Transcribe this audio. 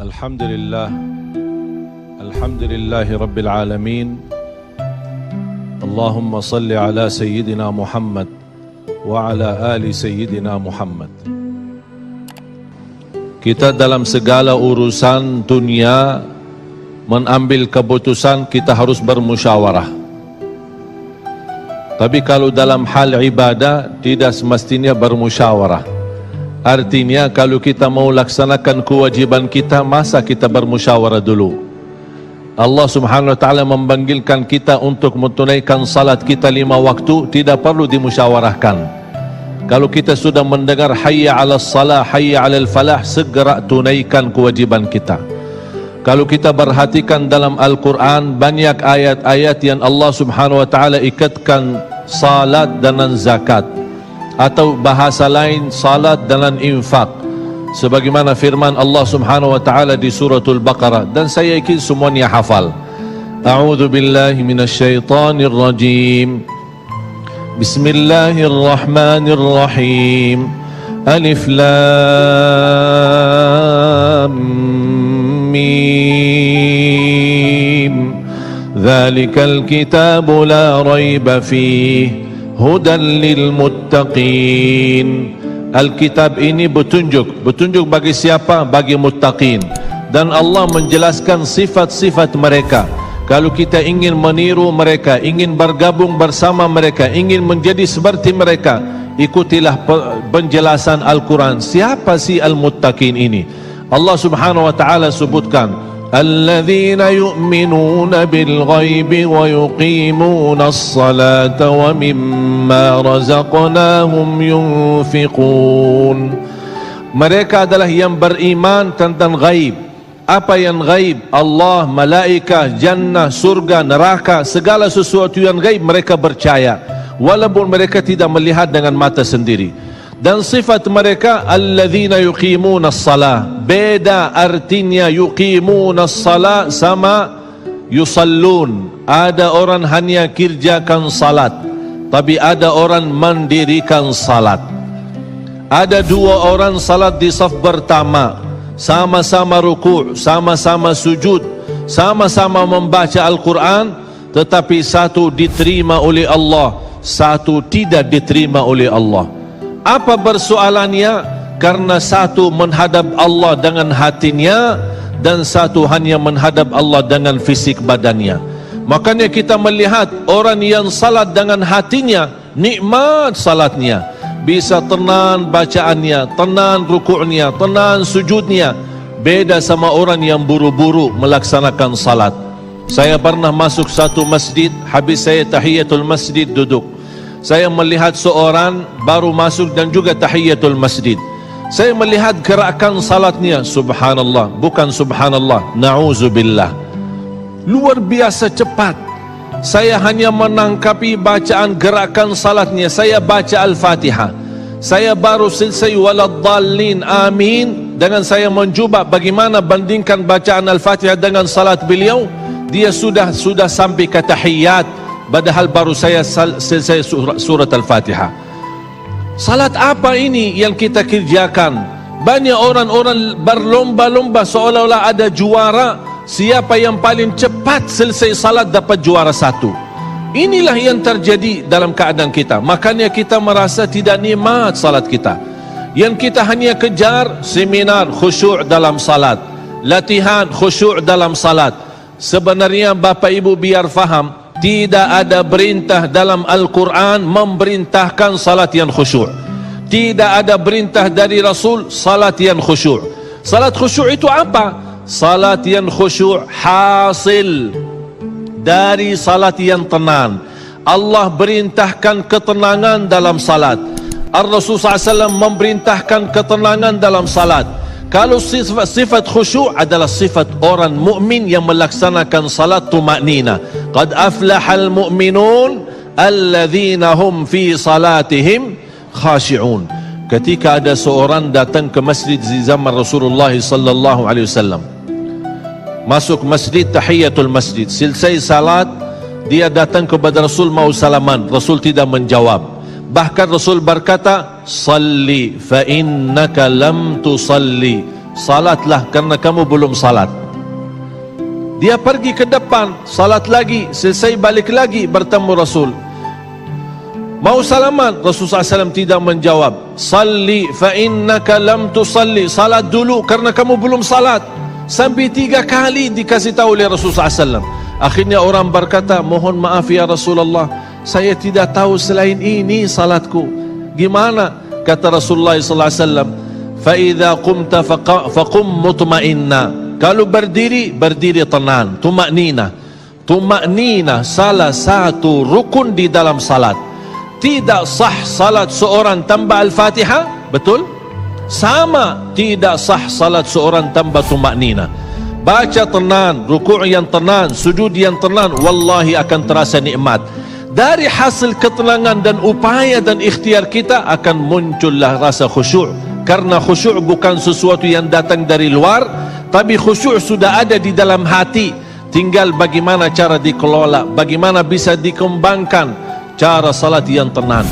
Alhamdulillah, Alhamdulillahi Rabbil Alamin. Allahumma salli ala Sayyidina Muhammad wa ala ali Sayyidina Muhammad. Kita dalam segala urusan dunia mengambil keputusan, kita harus bermusyawarah. Tapi kalau dalam hal ibadah tidak semestinya bermusyawarah. Artinya kalau kita mau laksanakan kewajiban kita, masa kita bermusyawarah dulu? Allah Subhanahu wa taala memanggilkan kita untuk menunaikan salat kita 5 waktu, tidak perlu dimusyawarahkan. Kalau kita sudah mendengar hayya 'alas salah, hayya 'alal falah, segera tunaikan kewajiban kita. Kalau kita perhatikan dalam Al-Quran, banyak ayat-ayat yang Allah Subhanahu wa taala ikatkan salat dengan zakat, atau bahasa lain salat dengan infak, sebagaimana firman Allah Subhanahu wa taala di suratul Baqarah, dan saya yakin semuanya hafal. A'udzu billahi minasyaitonir rajim. Bismillahirrahmanirrahim. Alif lam mim. Dzalikal kitabu la raiba fihi hudan lil muttaqin. Alkitab ini petunjuk bagi siapa? Bagi muttaqin. Dan Allah menjelaskan sifat-sifat mereka. Kalau kita ingin meniru mereka, ingin bergabung bersama mereka, ingin menjadi seperti mereka, ikutilah penjelasan Al-Quran. Siapa sih al-muttaqin ini? Allah Subhanahu wa taala sebutkan, الذين يؤمنون بالغيب ويقيمون الصلاة ومما رزقناهم ينفقون. Mereka adalah yang beriman tentang gaib. Apa yang gaib? Allah, malaikat, jannah, surga, neraka, segala sesuatu yang gaib mereka percaya, walaupun mereka tidak melihat dengan mata sendiri. Dan sifat mereka alladzina yuqimuna as-salah. Beda artinya yuqimuna as-salah sama yusallun. Ada orang hanya kerjakan salat, tapi ada orang mendirikan salat. Ada 2 orang salat di saf pertama, sama-sama ruku', sama-sama sujud, sama-sama membaca Al-Quran, tetapi satu diterima oleh Allah, satu tidak diterima oleh Allah. Apa persoalannya? Karena satu menghadap Allah dengan hatinya, dan satu hanya menghadap Allah dengan fisik badannya. Makanya kita melihat orang yang salat dengan hatinya, nikmat salatnya, bisa tenang bacaannya, tenang rukuknya, tenang sujudnya. Beda sama orang yang buru-buru melaksanakan salat. Saya pernah masuk satu masjid, habis saya tahiyatul masjid duduk. Saya melihat seorang baru masuk dan juga tahiyatul masjid. Saya melihat gerakan salatnya, subhanallah, bukan subhanallah, na'udzubillah, luar biasa cepat. Saya hanya menangkapi bacaan gerakan salatnya. Saya baca Al-Fatihah, saya baru selesai waladdallin amin, dengan saya mencuba bagaimana bandingkan bacaan Al-Fatihah dengan salat beliau, dia sudah sampai ke tahiyat, padahal baru saya selesai surat Al-Fatihah. Salat apa ini yang kita kerjakan? Banyak orang-orang berlomba-lomba seolah-olah ada juara. Siapa yang paling cepat selesai salat dapat juara 1. Inilah yang terjadi dalam keadaan kita. Makanya kita merasa tidak nikmat salat kita. Yang kita hanya kejar seminar khusyuk dalam salat, latihan khusyuk dalam salat. Sebenarnya Bapak Ibu biar faham, tidak ada perintah dalam Al-Quran memerintahkan salat yang khusyuk. Tidak ada perintah dari Rasul salat yang khusyuk. Salat khusyuk itu apa? Salat yang khusyuk hasil dari salat yang tenang. Allah perintahkan ketenangan dalam salat. Ar-Rasul SAW memerintahkan ketenangan dalam salat. Kalau sifat khusyuk adalah sifat orang mukmin yang melaksanakan salat tumaknina. Qad aflahal mu'minun alladzina hum fi salatihim khashi'un. Ketika ada seorang datang ke masjid di zaman Rasulullah sallallahu alaihi wasallam, masuk masjid, tahiyatul masjid, selesai salat, dia datang kepada Rasul mau salaman. Rasul tidak menjawab. Bahkan Rasul berkata, salli fa innaka lam tusalli salatlah karena kamu belum salat. Dia pergi ke depan, salat lagi, selesai balik lagi bertemu Rasul. Mau salaman, Rasulullah SAW tidak menjawab. Salli fa innaka lam tusalli, salat dulu karena kamu belum salat. Sampai 3 kali dikasih tahu oleh Rasulullah SAW. Akhirnya orang berkata, mohon maaf ya Rasulullah, saya tidak tahu selain ini salatku. Gimana? Kata Rasulullah SAW, fa idza qumta faqum mutma'inna. Kalau berdiri, berdiri tenang, tumaknina. Tumaknina salah satu rukun di dalam salat. Tidak sah salat seorang tanpa Al-Fatihah, betul? Sama tidak sah salat seorang tanpa tumaknina. Baca tenang, rukuk yang tenang, sujud yang tenang, wallahi akan terasa nikmat. Dari hasil ketenangan dan upaya dan ikhtiar kita akan muncullah rasa khusyuk. Karena khusyuk bukan sesuatu yang datang dari luar, tapi khusyuk sudah ada di dalam hati. Tinggal bagaimana cara dikelola, bagaimana bisa dikembangkan cara salat yang tenang.